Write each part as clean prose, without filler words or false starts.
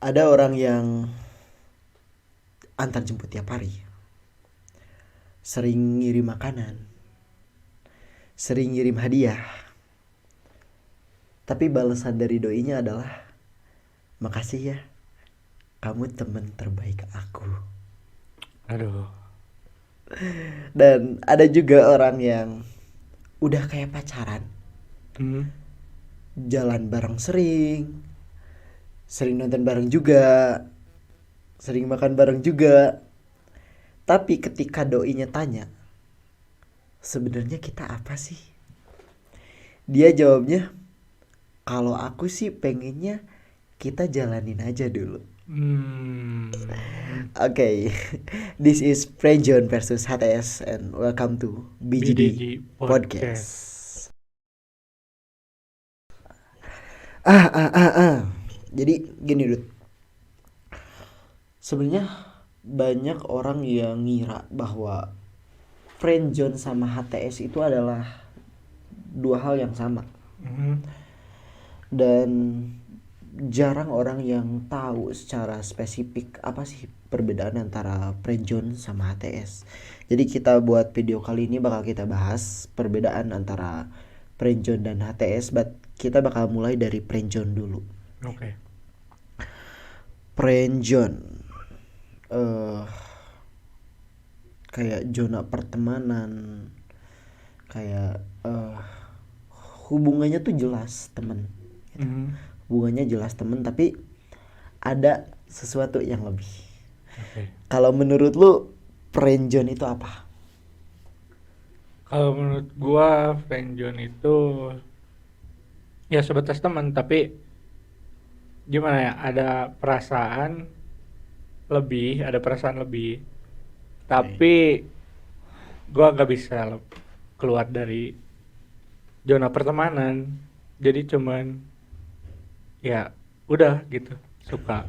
Ada orang yang antar jemput tiap hari, sering ngirim makanan, sering ngirim hadiah. Tapi balasan dari doinya adalah, makasih ya, kamu teman terbaik aku. Aduh. Dan ada juga orang yang udah kayak pacaran, Hmm. jalan bareng sering, sering nonton bareng juga, sering makan bareng juga. Tapi ketika doinya tanya, sebenarnya kita apa sih? Dia jawabnya, kalau aku sih pengennya kita jalanin aja dulu. Hmm. Okay, this is Prejon versus HTS and welcome to BGD BDG Podcast. Podcast. Ah. Jadi gini, Dut. Sebenarnya banyak orang yang ngira bahwa Friendzone sama HTS itu adalah dua hal yang sama. Hmm. Dan jarang orang yang tahu secara spesifik apa sih perbedaan antara Friendzone sama HTS. Jadi kita buat video kali ini bakal kita bahas perbedaan antara Friendzone dan HTS, but kita bakal mulai dari Friendzone dulu. Oke. Friendzone eh kayak zona pertemanan, kayak hubungannya tuh jelas temen gitu. Hmm. Hubungannya jelas temen tapi ada sesuatu yang lebih. Oke. Kalau menurut lu friendzone itu apa? Kalau menurut gua friendzone itu ya sebatas teman, tapi gimana ya? Ada perasaan lebih, Oke. tapi gua gak bisa keluar dari zona pertemanan. Jadi cuman ya udah gitu, suka.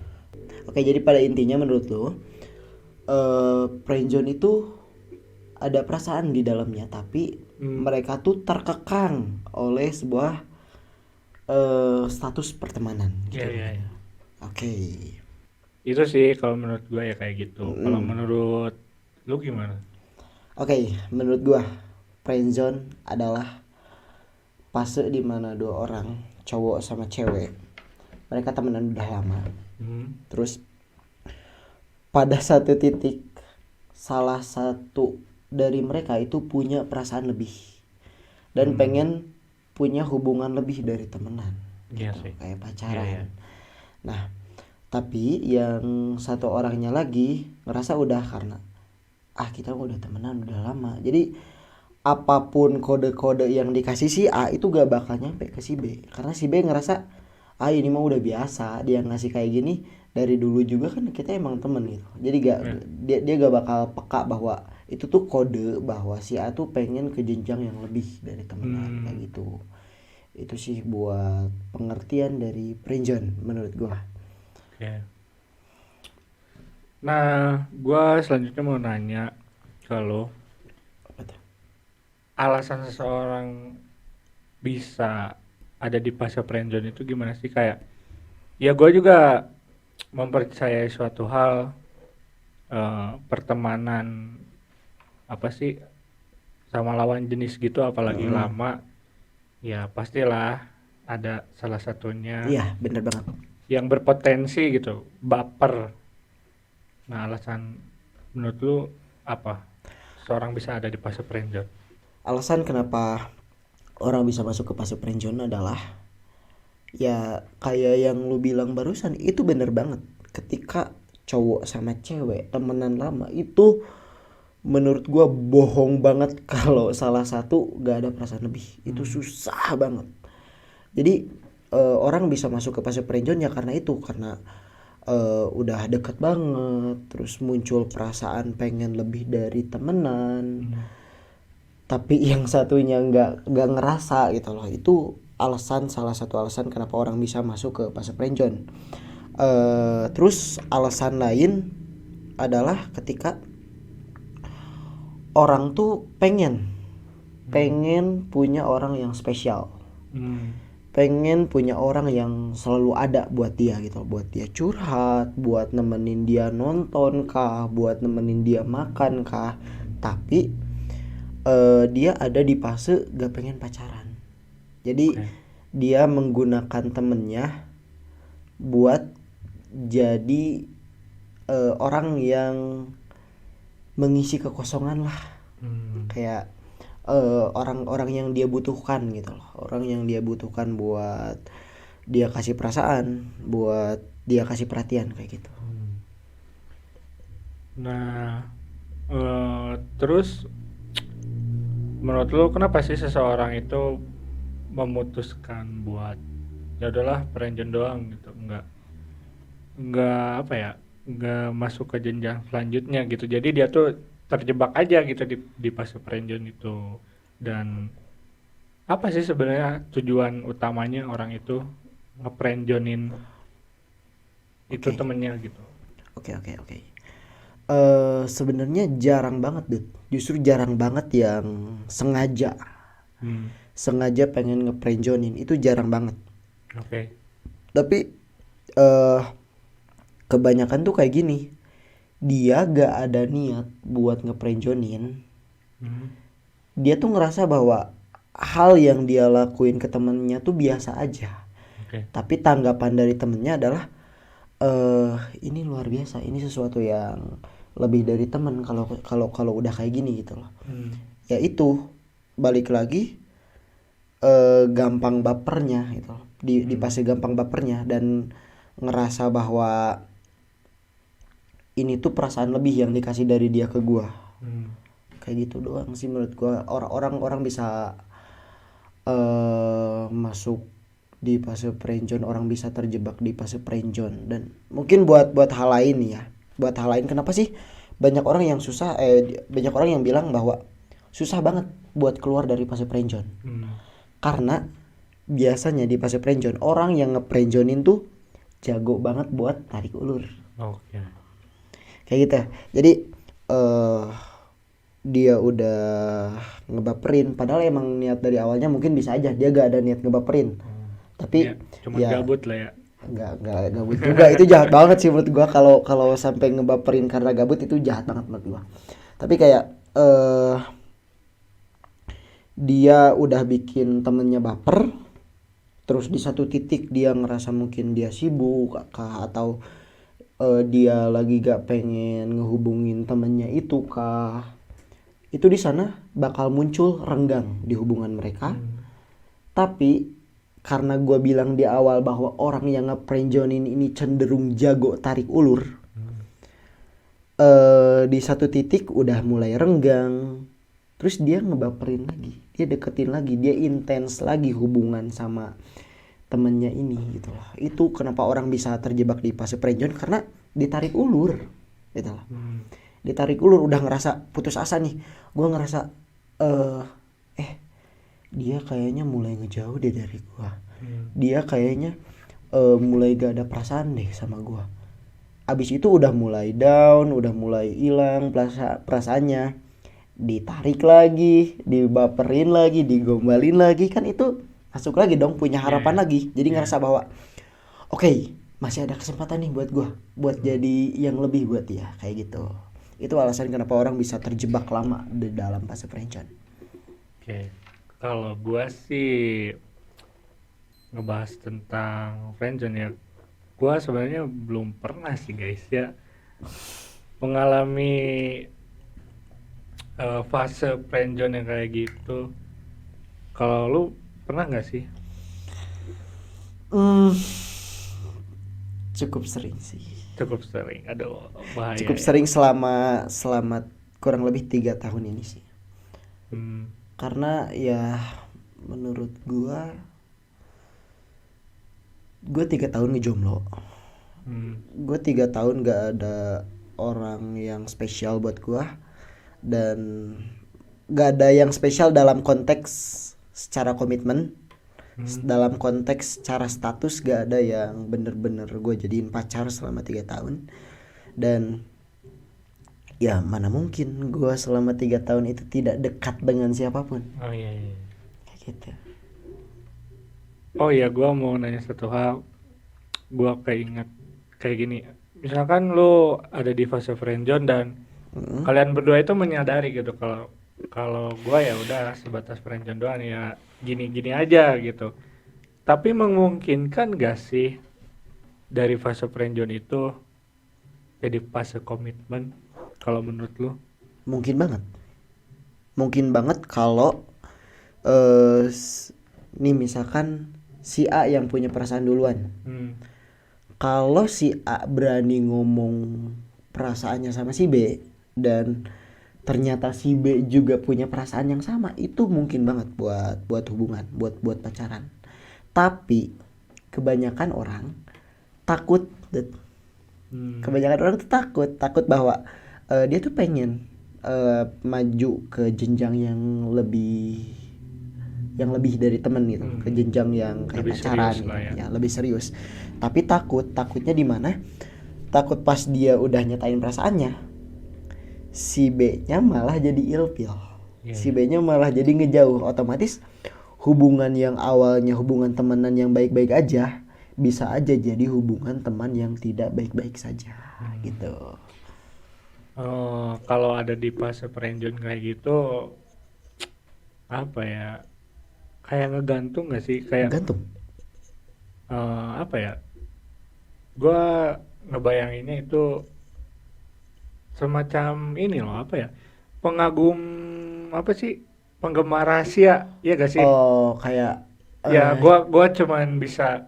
Oke, jadi pada intinya menurut lu friendzone itu ada perasaan di dalamnya tapi Hmm. mereka tuh terkekang oleh sebuah status pertemanan Ya, gitu ya, kan. ya. Oke. Itu sih kalau menurut gua ya kayak gitu. Kalau Mm. menurut lu gimana? Oke, menurut gua friendzone adalah fase di mana dua orang, cowok sama cewek, mereka temenan udah lama. Hmm. Terus pada satu titik salah satu dari mereka itu punya perasaan lebih dan Hmm. pengen punya hubungan lebih dari temenan Iya gitu, sih. kayak Iya, iya. pacaran. Nah, tapi yang satu orangnya lagi ngerasa udah, karena kita udah temenan udah lama, jadi apapun kode-kode yang dikasih si A itu gak bakal nyampe ke si B, karena si B ngerasa ini mah udah biasa dia ngasih kayak gini dari dulu juga kan kita emang temen gitu. Jadi gak, Ya. dia gak bakal peka bahwa itu tuh kode bahwa si A tuh pengen ke jenjang yang lebih dari temenan kayak Hmm. gitu. Itu sih buat pengertian dari friendzone menurut gua. Oke. Nah, gua selanjutnya mau nanya kalau Apa tuh? alasan seseorang bisa ada di fase friendzone itu gimana sih? Kayak ya gue juga mempercayai suatu hal, pertemanan apa sih sama lawan jenis gitu, apalagi Mm-mm. lama, ya pastilah ada salah satunya Iya, bener banget. yang berpotensi gitu baper. Nah, alasan menurut lu apa seorang bisa ada di fase friendzone? Alasan kenapa orang bisa masuk ke fase friendzone adalah, ya kayak yang lu bilang barusan itu bener banget. Ketika cowok sama cewek temenan lama itu, menurut gua bohong banget kalau salah satu gak ada perasaan lebih. Itu Hmm. susah banget. Jadi orang bisa masuk ke fase friendzone ya karena itu, karena udah deket banget, terus muncul perasaan pengen lebih dari temenan, Hmm. tapi yang satunya nggak ngerasa gitu loh. Itu salah satu alasan kenapa orang bisa masuk ke fase friendzone. Terus alasan lain adalah ketika orang tuh pengen Hmm. pengen punya orang yang spesial. Hmm. pengen punya orang yang selalu ada buat dia gitu, buat dia curhat, buat nemenin dia nonton kah, buat nemenin dia makan kah. Tapi dia ada di fase gak pengen pacaran. Jadi Oke. dia menggunakan temennya buat jadi orang yang mengisi kekosongan lah, Hmm. kayak orang-orang yang dia butuhkan gitu loh, orang yang dia butuhkan buat dia kasih perasaan, buat dia kasih perhatian kayak gitu. Nah, terus menurut lu kenapa sih seseorang itu memutuskan buat ya udahlah friendzone doang gitu, nggak apa ya, nggak masuk ke jenjang selanjutnya gitu, jadi dia tuh terjebak aja gitu di fase friendzone itu. Dan apa sih sebenarnya tujuan utamanya orang itu ngefriendzonin itu Oke, temennya gitu? oke. Sebenarnya jarang banget Dut, justru jarang banget yang sengaja Hmm. sengaja pengen ngeprenjonin, itu jarang banget. Oke. Tapi eh kebanyakan tuh kayak gini, dia gak ada niat buat ngeprenjonin, Hmm. dia tuh ngerasa bahwa hal yang dia lakuin ke temennya tuh biasa aja. Oke. Tapi tanggapan dari temennya adalah ini luar biasa, ini sesuatu yang lebih dari temen kalau kalau kalau udah kayak gini gitu loh. Hmm. Ya itu balik lagi gampang bapernya gitu loh. Di Hmm. fase gampang bapernya dan ngerasa bahwa ini tuh perasaan lebih yang dikasih dari dia ke gua. Hmm. Kayak gitu doang sih menurut gua. Orang bisa masuk di fase friendzone, orang bisa terjebak di fase friendzone. Dan mungkin buat hal lain ya, buat hal lain, kenapa sih banyak orang yang susah, banyak orang yang bilang bahwa susah banget buat keluar dari fase friendzone. Hmm. Karena biasanya di fase friendzone orang yang ngefriendzonin tuh jago banget buat tarik ulur Oke. kayak gitu. Jadi eh dia udah ngebaperin padahal emang niat dari awalnya mungkin bisa aja dia gak ada niat ngebaperin, Ya tapi cuman ya gabut lah ya. nggak gabut juga. Itu jahat banget sih menurut gua, kalau kalau sampai ngebaperin karena gabut itu jahat banget menurut gua. Tapi kayak dia udah bikin temennya baper, terus di satu titik dia ngerasa mungkin dia sibuk kah, atau dia lagi gak pengen ngehubungin temennya itu kah, itu di sana bakal muncul renggang di hubungan mereka. Tapi karena gue bilang di awal bahwa orang yang ngeprenjonin ini cenderung jago tarik ulur, di satu titik udah mulai renggang, terus dia ngebaperin lagi, dia deketin lagi, dia intens lagi hubungan sama temennya ini gitu loh. Itu kenapa orang bisa terjebak di fase friendzone, karena ditarik ulur gitu loh. Hmm. Ditarik ulur, udah ngerasa putus asa nih, gue ngerasa eh dia kayaknya mulai ngejauh deh dari gue, dia kayaknya mulai gak ada perasaan deh sama gue. Abis itu udah mulai down, udah mulai hilang perasaannya, ditarik lagi, dibaperin lagi, digombalin lagi, kan itu masuk lagi dong, punya Ya, harapan ya. lagi. Jadi Ya. ngerasa bahwa oke, masih ada kesempatan nih buat gue, buat jadi yang lebih buat dia kayak gitu. Itu alasan kenapa orang bisa terjebak lama di dalam fase friendzone. Oke. Kalau gua sih ngebahas tentang friendzone ya, gua sebenarnya belum pernah sih guys ya mengalami fase friendzone yang kayak gitu. Kalau lu pernah nggak sih? Hmm, cukup sering sih. Cukup sering. Aduh, bahaya Cukup ya. sering selama selama kurang lebih 3 tahun ini sih. Hmm. Karena ya menurut gue 3 tahun ngejomblo, Hmm. gue 3 tahun gak ada orang yang spesial buat gue, dan gak ada yang spesial dalam konteks secara komitmen, dalam konteks secara status gak ada yang bener-bener gue jadiin pacar selama 3 tahun. Dan ya mana mungkin gue selama 3 tahun itu tidak dekat dengan siapapun Oh iya, iya. kayak gitu. Oh iya, gua mau nanya satu hal. Gua keinget kayak gini. Misalkan lu ada di fase friendzone dan Mm. kalian berdua itu menyadari gitu kalau kalau gua ya udah sebatas friendzone doang ya, gini-gini aja gitu. Tapi memungkinkan gak sih dari fase friendzone itu jadi fase komitmen kalau menurut lu? Mungkin banget. Mungkin banget kalau eh nih misalkan si A yang punya perasaan duluan. Hmm. Kalau si A berani ngomong perasaannya sama si B dan ternyata si B juga punya perasaan yang sama, itu mungkin banget buat hubungan, buat pacaran. Tapi kebanyakan orang takut, Hmm. kebanyakan orang tuh takut bahwa dia tuh pengen maju ke jenjang yang lebih dari temen gitu, ke Hmm. jenjang yang kayak Lebih pacaran serius gitu lah ya. ya, lebih serius. Tapi takutnya di mana? Takut pas dia udah nyatain perasaannya, si B-nya malah jadi ilfil, Iya, si iya. B-nya malah jadi ngejauh. Otomatis hubungan yang awalnya hubungan temenan yang baik-baik aja bisa aja jadi hubungan teman yang tidak baik-baik saja Hmm. gitu. Kalau ada di fase friendzone kayak gitu, apa ya? Kayak ngegantung gak sih? Kayak Gantung. apa ya? Gua ngebayanginnya itu semacam ini loh, apa ya? Pengagum apa sih? Penggemar rahasia, ya gak sih? Oh, kayak Ya, eh, gua cuman bisa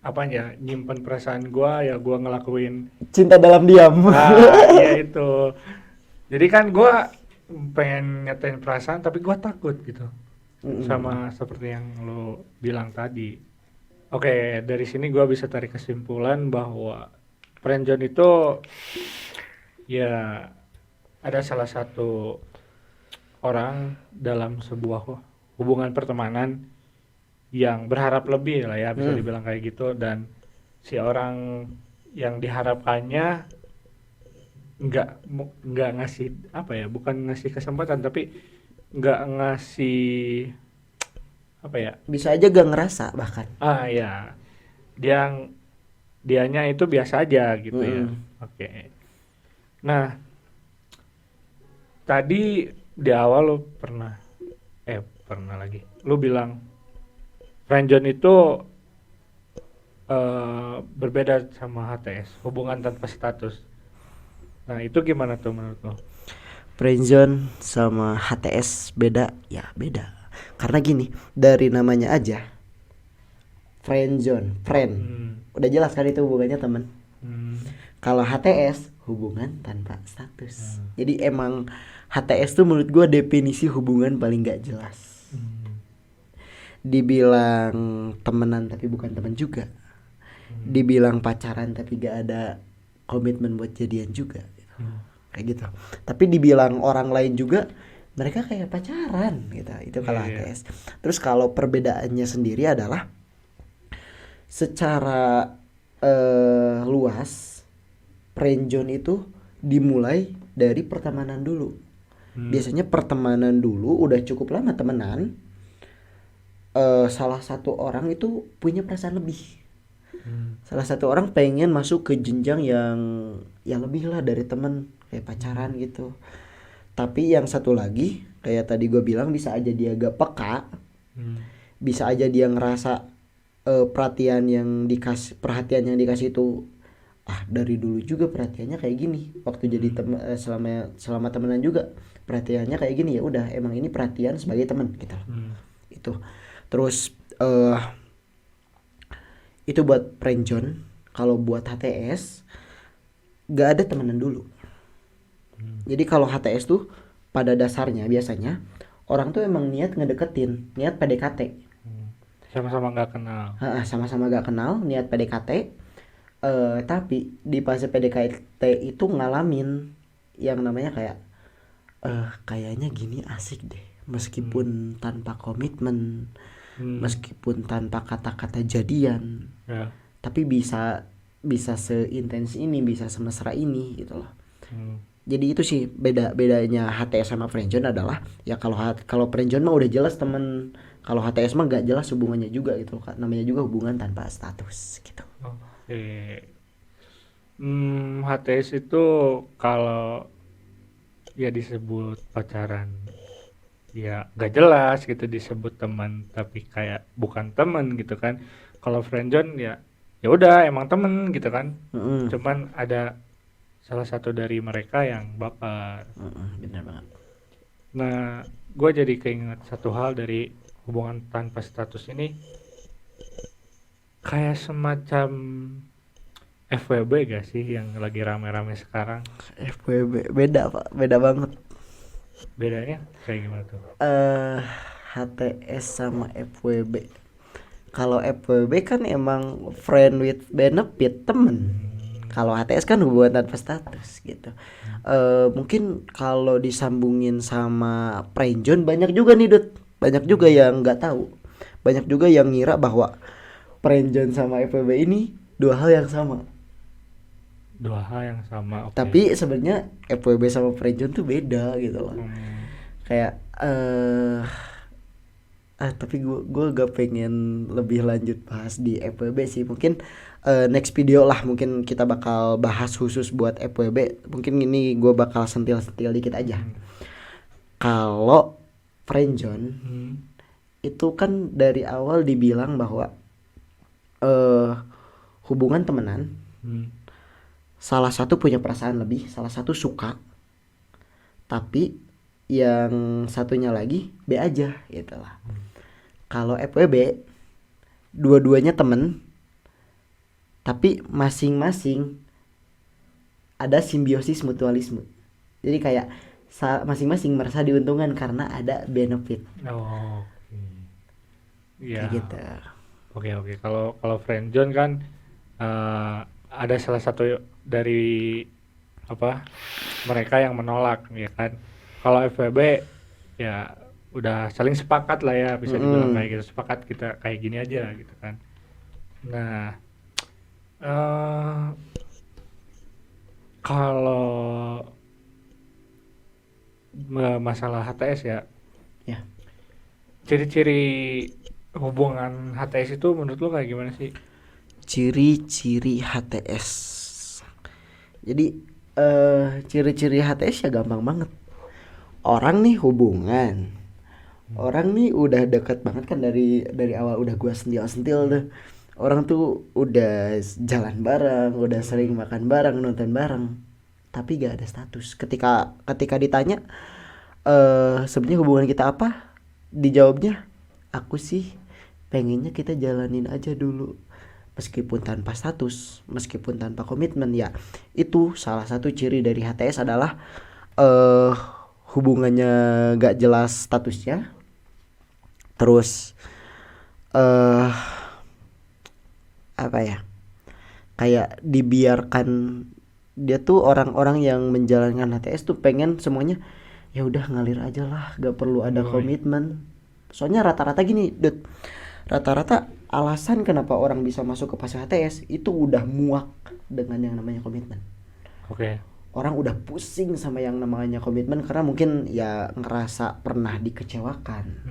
apa ya? Nyimpen perasaan gua, ya gua ngelakuin. cinta dalam diam. Iya itu. Jadi kan gua pengen nyatain perasaan, tapi gua takut gitu. Sama Mm-mm. seperti yang lo bilang tadi. Oke, dari sini gua bisa tarik kesimpulan bahwa friendzone itu ya ada salah satu orang dalam sebuah hubungan pertemanan yang berharap lebih lah ya, bisa Hmm. dibilang kayak gitu, dan si orang yang diharapkannya nggak ngasih apa ya, bukan ngasih kesempatan tapi nggak ngasih apa ya, Bisa aja gak ngerasa bahkan. ya dia dianya itu biasa aja gitu ya. Mm-mm. Oke, nah tadi di awal lu pernah lagi lu bilang friendzone itu berbeda sama HTS, hubungan tanpa status. Nah itu gimana tuh menurut lo? Friendzone sama HTS beda ya, beda karena gini, dari namanya aja friendzone, friend, Hmm. udah jelas kan itu hubungannya teman. Hmm. Kalau HTS hubungan tanpa status. Hmm. Jadi emang HTS tuh menurut gue definisi hubungan paling gak jelas. Hmm. Dibilang temenan tapi bukan teman juga. Dibilang pacaran tapi gak ada komitmen buat jadian juga. Hmm. Kayak gitu. Tapi dibilang orang lain juga mereka kayak pacaran gitu. Itu kalau Iya, iya. HTS. Terus kalau perbedaannya sendiri adalah secara luas, friendzone itu dimulai dari pertemanan dulu. Hmm. Biasanya pertemanan dulu udah cukup lama temenan, salah satu orang itu punya perasaan lebih. Hmm. Salah satu orang pengen masuk ke jenjang yang lebih lah dari temen, kayak pacaran gitu. Tapi yang satu lagi kayak tadi gue bilang, bisa aja dia agak peka, Hmm. bisa aja dia ngerasa perhatian yang dikasih itu dari dulu juga perhatiannya kayak gini, waktu jadi selama temenan juga perhatiannya kayak gini, ya udah emang ini perhatian sebagai teman gitu. Hmm. Itu terus itu buat friendzone. Kalau buat HTS gak ada temenan dulu. Jadi kalau HTS tuh pada dasarnya biasanya orang tuh emang niat ngedeketin, niat PDKT. Sama-sama nggak kenal. Sama-sama gak kenal, niat PDKT. Tapi di fase PDKT itu ngalamin yang namanya kayak kayaknya gini asik deh, meskipun tanpa komitmen, meskipun tanpa kata-kata jadian, Ya. tapi bisa seintens ini, bisa semesra ini gitu loh. Jadi itu sih bedanya HTS sama friendzone adalah ya, kalau friendzone mah udah jelas temen Kalau HTS mah nggak jelas hubungannya juga gitu kan, namanya juga hubungan tanpa status gitu. Oke. HTS itu kalau ya disebut pacaran ya gak jelas gitu, disebut teman tapi kayak bukan teman gitu kan. Kalau friendzone ya ya udah emang temen gitu kan, Mm-mm, cuman ada salah satu dari mereka yang baper. bener banget. Nah, gue jadi keinget satu hal dari hubungan tanpa status ini, kayak semacam FWB gak sih yang lagi rame-rame sekarang? FWB beda pak, beda banget. Bedanya kayak gimana tuh? HTS sama FWB. Kalau FWB kan emang friend with benefit, temen. Kalau HTS kan hubungan tanpa status gitu. Mungkin kalau disambungin sama friendzone banyak juga nih Dut. Banyak juga yang nggak tahu. Banyak juga yang ngira bahwa friendzone sama FWB ini dua hal yang sama. Dua hal yang sama, oke. Tapi sebenarnya FWB sama friendzone tuh beda gitu loh. Kayak tapi gue gak pengen lebih lanjut bahas di FWB sih. Mungkin next video lah, mungkin kita bakal bahas khusus buat FWB. Mungkin ini gue bakal sentil-sentil dikit aja. Kalau friendzone itu kan dari awal dibilang bahwa hubungan temenan, salah satu punya perasaan lebih, salah satu suka, tapi yang satunya lagi B aja gitu lah. Kalau FWB dua-duanya temen, tapi masing-masing ada simbiosis mutualisme. Jadi kayak masing-masing merasa diuntungkan karena ada benefit. Oh, oke. Ya. Kayak gitu. Oke. Kalau friendzone kan ada salah satu dari mereka yang menolak ya kan. Kalau FWB ya udah saling sepakat lah ya, bisa dibilang kayak gitu, sepakat kita kayak gini aja gitu kan. Nah, kalau masalah HTS ya, ciri-ciri hubungan HTS itu menurut lo kayak gimana sih? Ciri-ciri HTS. Jadi ciri-ciri HTS ya gampang banget. Orang nih hubungan, orang nih udah deket banget kan, dari awal udah gua sentil-sentil tuh. Orang tuh udah jalan bareng, udah sering makan bareng, nonton bareng, tapi gak ada status. Ketika ditanya sebenarnya hubungan kita apa, dijawabnya aku sih pengennya kita jalanin aja dulu, meskipun tanpa status, meskipun tanpa komitmen. Ya itu salah satu ciri dari HTS adalah hubungannya gak jelas statusnya. Terus apa ya, kayak dibiarkan. Dia tuh orang-orang yang menjalankan HTS tuh pengen semuanya ya udah ngalir aja lah, gak perlu ada komitmen. Soalnya rata-rata gini Dut, rata-rata alasan kenapa orang bisa masuk ke fase HTS itu udah muak dengan yang namanya komitmen. Oke. Orang udah pusing sama yang namanya komitmen karena mungkin ya ngerasa pernah dikecewakan,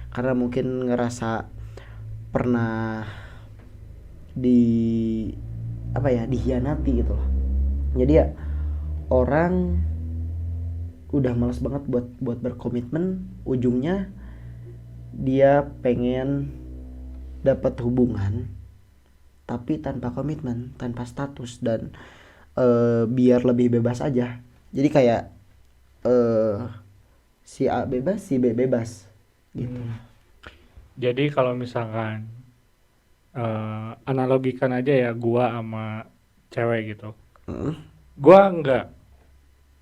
karena mungkin ngerasa pernah dihianati gitu loh. Jadi ya orang udah malas banget buat berkomitmen. Ujungnya dia pengen dapat hubungan tapi tanpa komitmen, tanpa status, dan biar lebih bebas aja. Jadi kayak si A bebas, si B bebas gitu. Jadi kalau misalkan analogikan aja ya, gua sama cewek gitu, gua nggak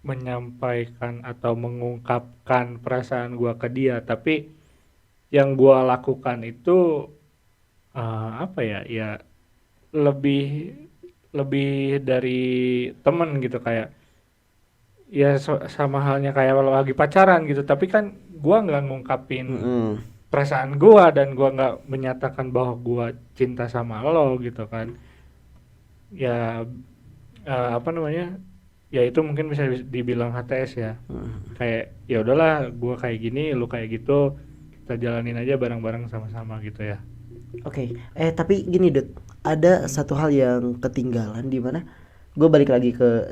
menyampaikan atau mengungkapkan perasaan gua ke dia, tapi yang gua lakukan itu ya lebih dari temen gitu, kayak ya sama halnya kayak kalau lagi pacaran gitu, tapi kan gua nggak ngungkapin perasaan gua dan gua nggak menyatakan bahwa gua cinta sama lo gitu kan. Ya ya itu mungkin bisa dibilang HTS ya. Kayak ya udahlah, gua kayak gini, lu kayak gitu, kita jalanin aja bareng-bareng sama-sama gitu ya. Oke, tapi gini Dut, ada satu hal yang ketinggalan di mana gue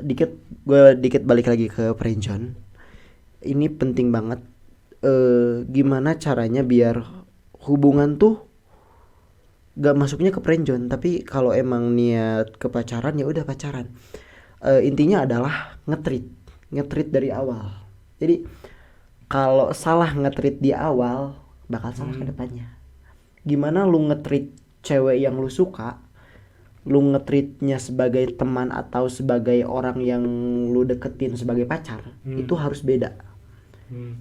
dikit balik lagi ke Friendzone. Ini penting banget. Gimana caranya biar hubungan tuh gak masuknya ke friendzone, tapi kalau emang niat ke pacaran ya udah pacaran. Intinya adalah ngetrit dari awal. Jadi kalau salah ngetrit di awal bakal salah ke depannya. Gimana lu ngetrit cewek yang lu suka, lu ngetritnya sebagai teman atau sebagai orang yang lu deketin sebagai pacar, itu harus beda.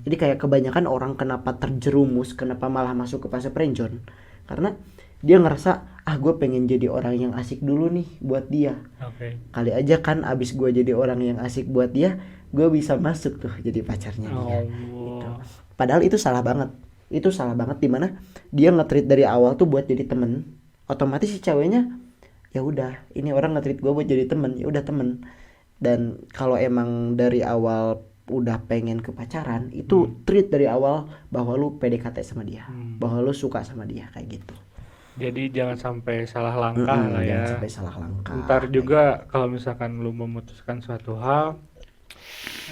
Jadi kayak kebanyakan orang kenapa terjerumus, kenapa malah masuk ke fase friendzone, karena dia ngerasa gue pengen jadi orang yang asik dulu nih buat dia. Kali aja kan abis gue jadi orang yang asik buat dia, gue bisa masuk tuh jadi pacarnya dia. Gitu. Padahal itu salah banget. Itu salah banget dimana dia nge-treat dari awal tuh buat jadi temen. Otomatis si ceweknya ya udah, ini orang nge-treat gue buat jadi temen, ya udah temen. Dan kalau emang dari awal udah pengen ke pacaran, itu treat dari awal bahwa lu PDKT sama dia, bahwa lu suka sama dia, kayak gitu. Jadi jangan sampai salah langkah lah ya. Jangan sampai salah langkah. Ntar juga kalau misalkan lu memutuskan suatu hal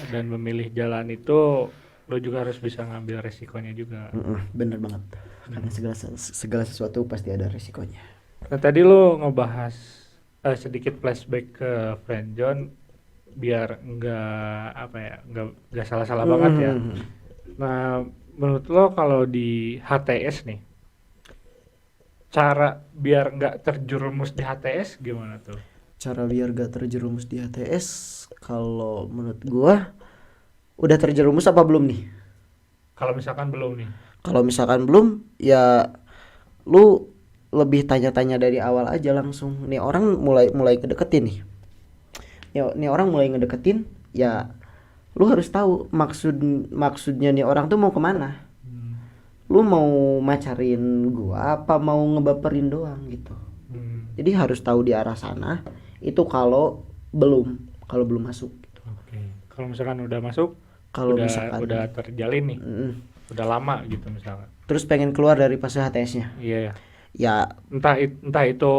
dan memilih jalan itu, lu juga harus bisa ngambil resikonya juga. Bener banget. Karena segala sesuatu pasti ada resikonya. Nah tadi lu ngebahas sedikit flashback ke friendzone biar nggak salah-salah banget ya. Nah menurut lo kalau di HTS nih, cara biar nggak terjerumus di HTS gimana tuh? Cara biar gak terjerumus di HTS, kalau menurut gua udah terjerumus apa belum nih? Kalau misalkan belum nih. Kalau misalkan belum, ya lu lebih tanya-tanya dari awal aja langsung. Nih orang mulai kedeketin nih. Nih orang mulai ngedeketin, ya lu harus tahu maksudnya nih orang tuh mau kemana. Lu mau macarin gua apa mau ngebaperin doang gitu. Jadi harus tahu di arah sana. Itu kalau belum masuk. Kalau misalkan udah masuk, udah terjalin nih, udah lama gitu misalkan. Terus pengen keluar dari fase HTS-nya. Iya. Ya entah itu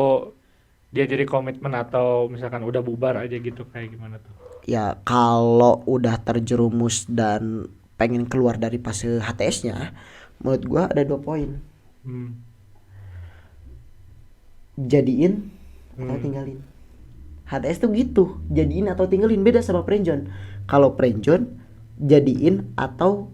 dia jadi komitmen atau misalkan udah bubar aja gitu, kayak gimana tuh? Ya kalau udah terjerumus dan pengen keluar dari fase HTS-nya, menurut gua ada 2 poin. Jadiin atau tinggalin. HTS tuh gitu, jadiin atau tinggalin, beda sama friendzone. Kalau friendzone jadiin atau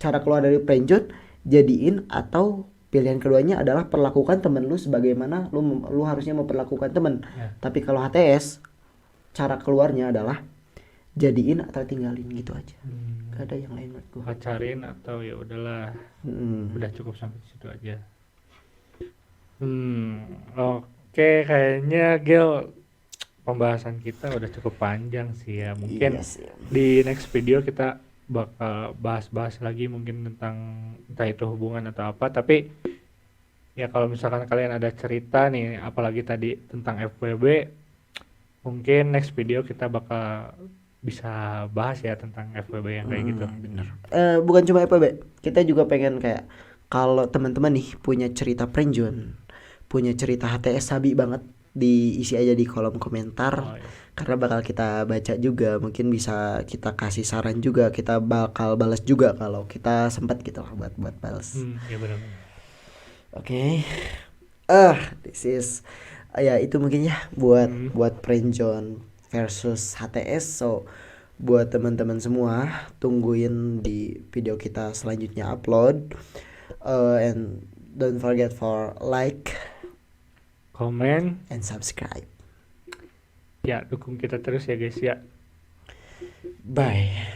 cara keluar dari friendzone jadiin, atau pilihan keduanya adalah perlakukan temen lu sebagaimana lu harusnya memperlakukan temen. Tapi kalau HTS cara keluarnya adalah jadiin atau tinggalin, gitu aja. Gak ada yang lain menurut gua. Pacarin atau ya udahlah, udah cukup sampai situ aja. Oke, kayaknya Gil, pembahasan kita udah cukup panjang sih ya. Mungkin di next video kita bakal bahas-bahas lagi mungkin tentang entah itu hubungan atau apa. Tapi ya kalau misalkan kalian ada cerita nih, apalagi tadi tentang FWB, mungkin next video kita bakal bisa bahas ya tentang FWB yang kayak gitu. Bener. Bukan cuma FWB, kita juga pengen kayak kalau teman-teman nih punya cerita friendzone, punya cerita HTS sabi banget, diisi aja di kolom komentar. Karena bakal kita baca juga, mungkin bisa kita kasih saran juga, kita bakal balas juga kalau kita sempat gitu lah buat balas. Ya benar. Oke. This is ya itu mungkin ya buat friendzone versus HTS. So buat teman-teman semua, tungguin di video kita selanjutnya upload. And don't forget for like, comment, and subscribe. Ya, dukung kita terus ya guys ya. Bye.